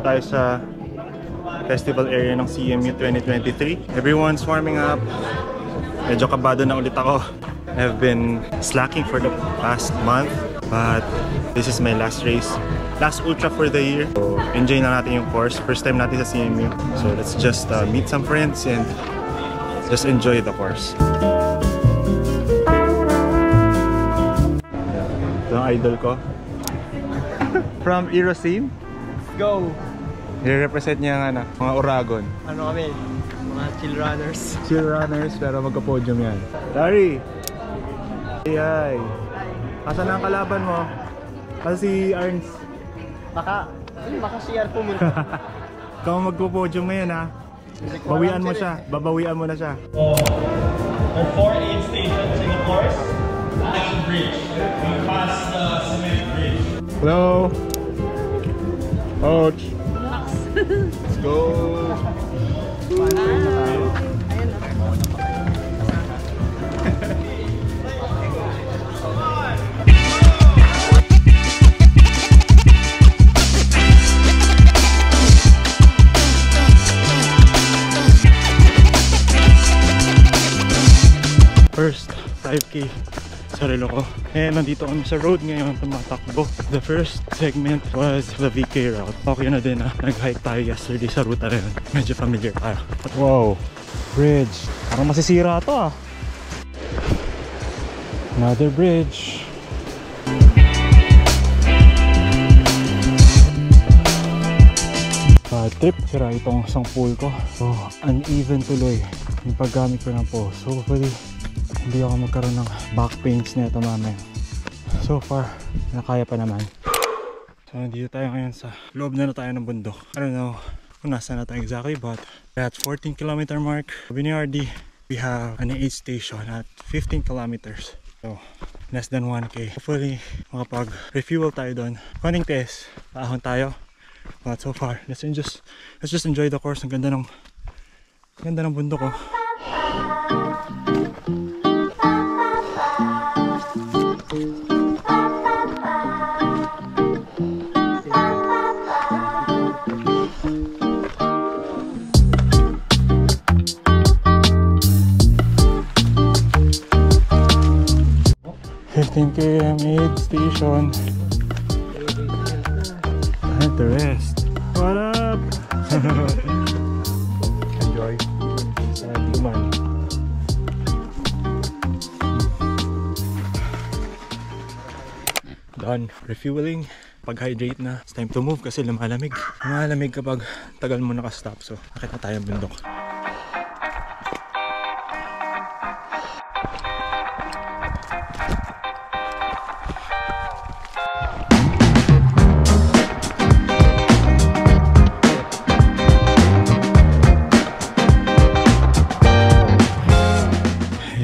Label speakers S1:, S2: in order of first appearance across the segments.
S1: tayo sa festival area ng CMU 2023. Everyone's warming up. Medyo kabado na ulit ako. I've been slacking for the past month, but this is my last race. Last ultra for the year. So, enjoy na natin yung course. First time natin sa CMU. So let's just meet some friends and just enjoy the course. Ito ang idol ko. From Erosim.
S2: Go!
S1: I-represent niya nga na, mga Oragon.
S2: Ano kami? Mga chill runners.
S1: Chill runners, pero magka-podium yan. Larry! Ay! Asan na ang kalaban mo? Kasi si Arns.
S2: Baka CR pumunta.
S1: Ikaw magpo-podium ngayon ha. Bawian mo siya. Babawian mo na siya.
S3: There are 4 aid stations in the course. Hanging bridge. We pass the cement bridge.
S1: Hello! Coach! Let's go! First 5K sa relo ko. And nandito kami sa road ngayon tumatakbo. The first segment was the VK route. Okay na din nag-hike tayo yesterday sa ruta na yun. Medyo familiar tayo. But wow, bridge. Parang masisira ito ah. Another bridge. Trip, sira itong isang pool ko. So, uneven tuloy yung paggamit ko ng pose. So, hopefully hindi ako magkaroon ng back pains nito mamaya. So far, nakaya pa naman. So nandito tayo ngayon sa loob na tayo ng bundok. I don't know kung nasa na tayo exactly, but at 14 km mark, Biniardi, we have an aid station at 15 kilometers. So less than 1K. Hopefully makapag-refuel tayo doon. Konting test, paahon tayo. But so far, let's just enjoy the course. Ang ganda ng bundok oh. km aid station. And the rest. What up? Enjoy. Sa Liman. Done refueling. Pag-hydrate na. It's time to move kasi lumalamig. Lumalamig kapag tagal mo nakastop. So, nakita tayo ang bundok.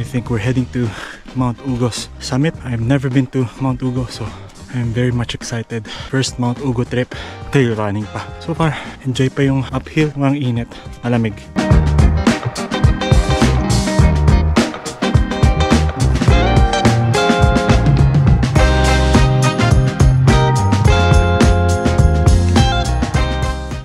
S1: I think we're heading to Mount Ugos summit. I've never been to Mount Ugos, so I'm very much excited. First Mount Ugo trip, trail running pa. So far, enjoy pa yung uphill, ang init, malamig.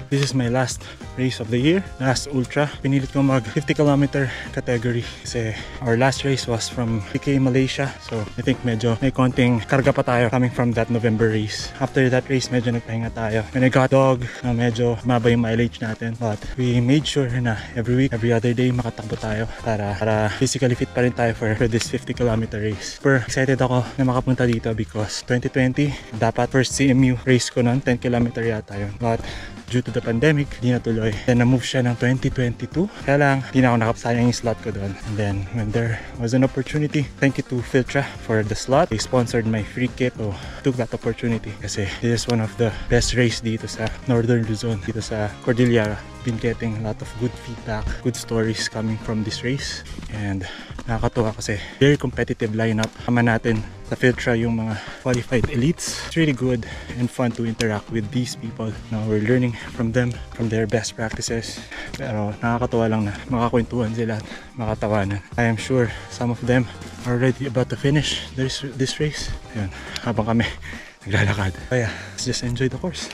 S1: This is my last race of the year, last ultra. Pinilit ko mag 50 km category kasi our last race was from PK Malaysia. So I think medyo may konting karga pa tayo coming from that November race. After that race, medyo nagpahinga tayo. When I got dog, medyo maba yung mileage natin. But we made sure na every week, every other day makatakbo tayo para physically fit pa rin tayo for this 50 km race. Super excited ako na makapunta dito because 2020, dapat first CMU race ko nun, 10 km yata yun. But due to the pandemic, di natuloy. Then na-move siya ng 2022. Kaya lang, di na ako nakapasayang yung slot ko doon. And then, when there was an opportunity, thank you to Filtra for the slot. They sponsored my free kit. So, took that opportunity kasi this is one of the best race dito sa Northern Luzon, dito sa Cordillera. Been getting a lot of good feedback, good stories coming from this race. And nakakatuwa kasi very competitive lineup. Kama natin sa Filtra yung mga qualified elites. It's really good and fun to interact with these people. Now we're learning from them, from their best practices. Pero nakakatuwa lang na makakwentuhan sila at makatawanan. I am sure some of them are already about to finish this race. Ayun, habang kami naglalakad. Kaya let's just enjoy the course.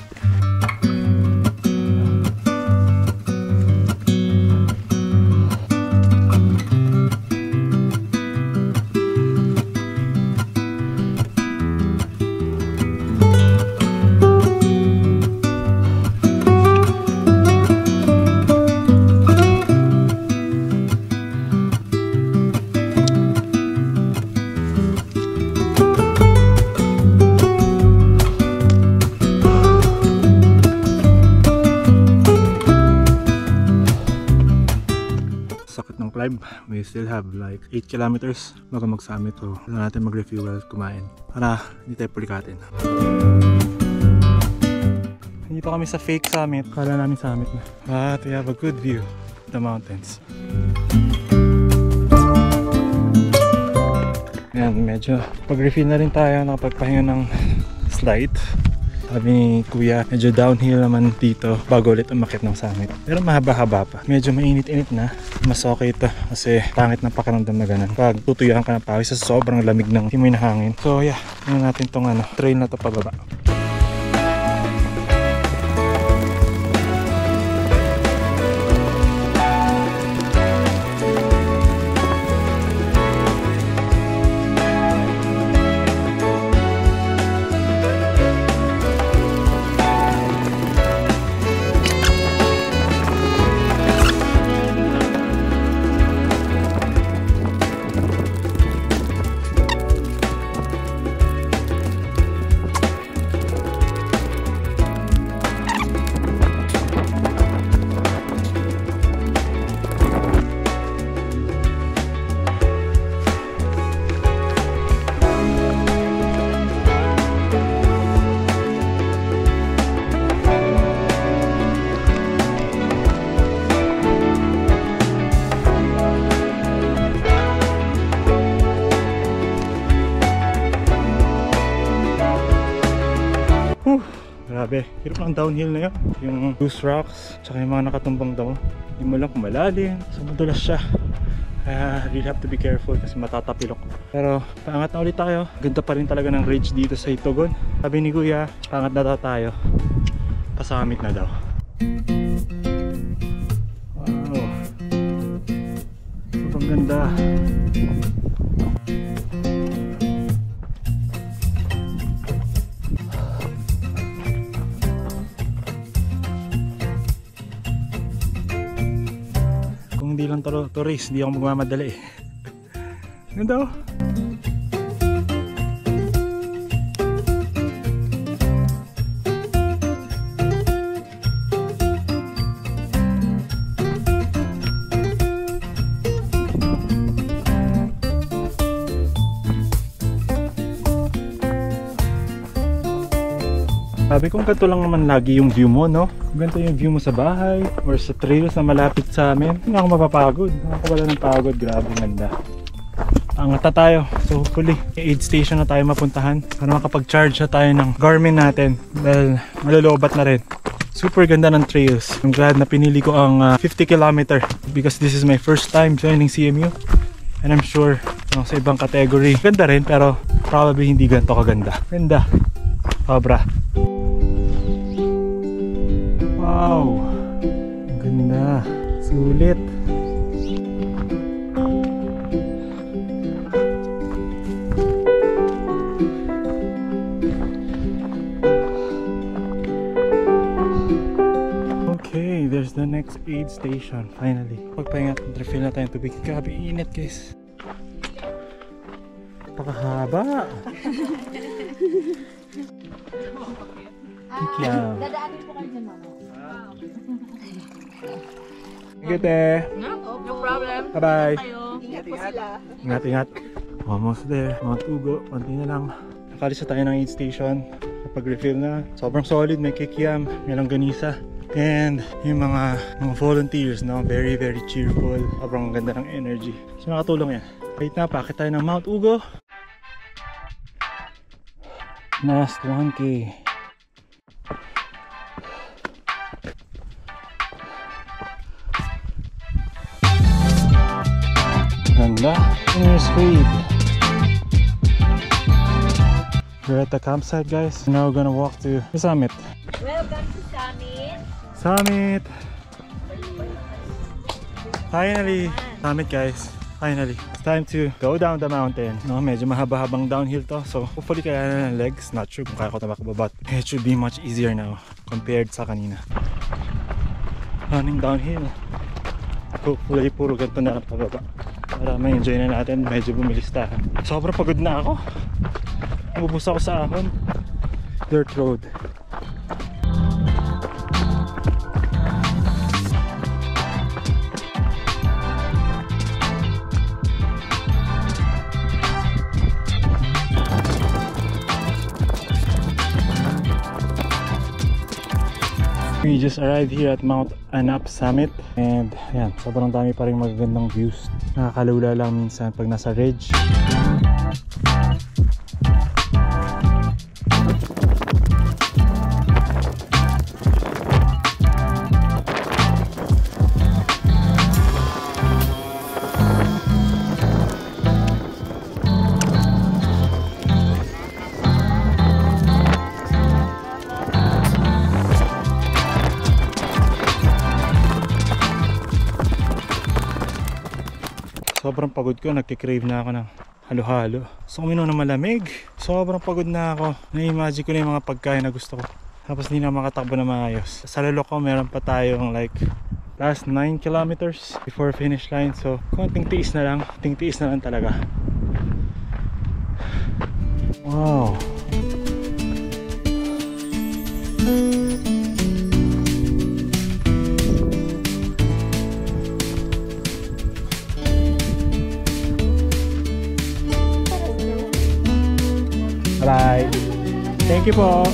S1: sakit ng climb. We still have like 8 kilometers bago mag-summit. So, kailangan natin mag-refuel, kumain para hindi tayo pulikatin. Dito kami sa fake summit. Kala namin summit na. But we have a good view of the mountains. Ayan, medyo pag-refill na rin tayo. Nakapagpahinga ng slide. Sabi ni Kuya, medyo downhill naman dito bago ulit umakyat ng summit. Pero mahaba-haba pa. Medyo mainit-init na. Mas okay ito kasi pangit ng pakiramdam na ganun. Pag tutuyaan ka ng pawis sa sobrang lamig ng timoy na hangin. So yeah, tingnan natin tong trail na to pababa. Grabe, hirap ng downhill na yun. Yung loose rocks, tsaka yung mga nakatumbang damo. Hindi mo lang kung malalim, so madulas siya. Kaya really have to be careful kasi matatapilok. Pero paangat na ulit tayo. Ganda pa rin talaga ng ridge dito sa Itugon. Sabi ni Kuya, paangat na daw tayo. Pasamit na daw. Wow, sobrang ganda. Hindi lang tourist, hindi ako magmamadali eh. Ganda oh. Sabi kong ganito lang naman lagi yung view mo, no? Ganito yung view mo sa bahay or sa trails na malapit sa amin. Hindi ako mapapagod. Nakakawala ng pagod. Grabe, ganda. Angat na tayo. So hopefully, aid station na tayo mapuntahan para makapag-charge na tayo ng Garmin natin dahil malulubat na rin. Super ganda ng trails. I'm glad na pinili ko ang 50 km because this is my first time joining CMU. And I'm sure sa ibang category, ganda rin pero probably hindi ganito kaganda. Ganda. Sobra. Wow! Ang ganda. Sulit. Okay, there's the next aid station. Finally. Pagpahinga, refill na tayong tubig. Grabe, init guys. Pakahaba.
S4: Dadaanin po kayo dyan, mama.
S1: Ingat eh.
S4: No problem.
S1: Bye-bye.
S4: Ingat po sila.
S1: Ingat-ingat. Almost there. Mount Ugo. Konti na lang. Nakalis na tayo ng aid station. Kapag-refill na. Sobrang solid. May kikiam. May langganisa. And yung mga volunteers, no? Very, very cheerful. Sobrang ganda ng energy. So nakatulong yan. Wait na. Paakit tayo ng Mount Ugo. Last 1K. Ganda. Here's Creed. We're at the campsite, guys. Now we're gonna walk to the summit.
S4: Welcome to Summit.
S1: Summit! Finally! Summit, guys. Finally. It's time to go down the mountain. No, medyo mahaba-habang downhill to. So hopefully kaya na ng legs. Not sure kung kaya ko tabakbo, but it should be much easier now compared sa kanina. Running downhill. Hopefully puro ganito na lang pababa. Para ma-enjoy na natin. Medyo bumilis tayo. Sobrang pagod na ako. Ubus ako sa ahon. Dirt road. We just arrived here at Mount Anap Summit and ayan, sobrang dami pa rin magagandang views. Nakakalula lang minsan pag nasa ridge. Sobrang pagod ko, nagkikrave na ako ng halo-halo. So uminom ng malamig. Sobrang pagod na ako. Na-imagine ko na yung mga pagkain na gusto ko. Tapos hindi na makatakbo na maayos. Sa lalo ko meron pa tayong like last 9 kilometers before finish line. So konting tiis na lang. Konting tiis na lang talaga. Wow. Bye. Thank you po.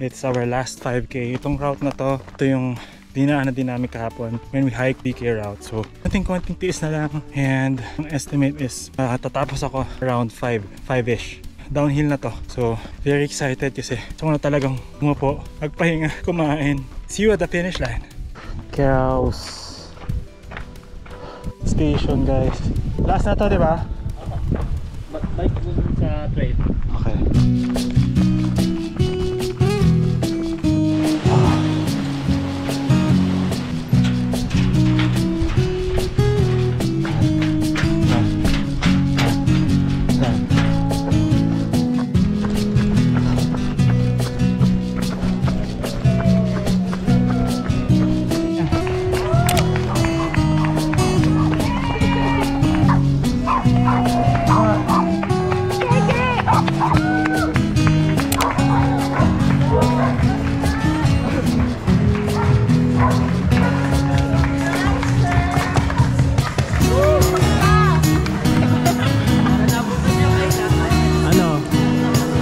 S1: It's our last 5K. Itong route na to, ito yung dinaanan din namin kahapon when we hike BK route. So, konting tiis na lang. And ang estimate is tatapos ako around 5-ish. Downhill na to. So, very excited kasi gusto ko na talagang umupo, magpahinga, kumain. See you at the finish line. Cows Station, guys. Last na to, di ba?
S2: Bike mo sa trail.
S1: Okay.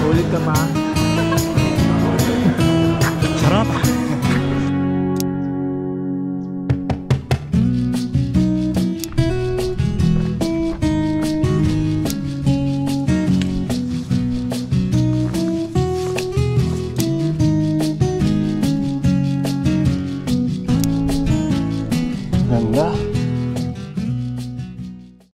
S2: Ulit ka pa.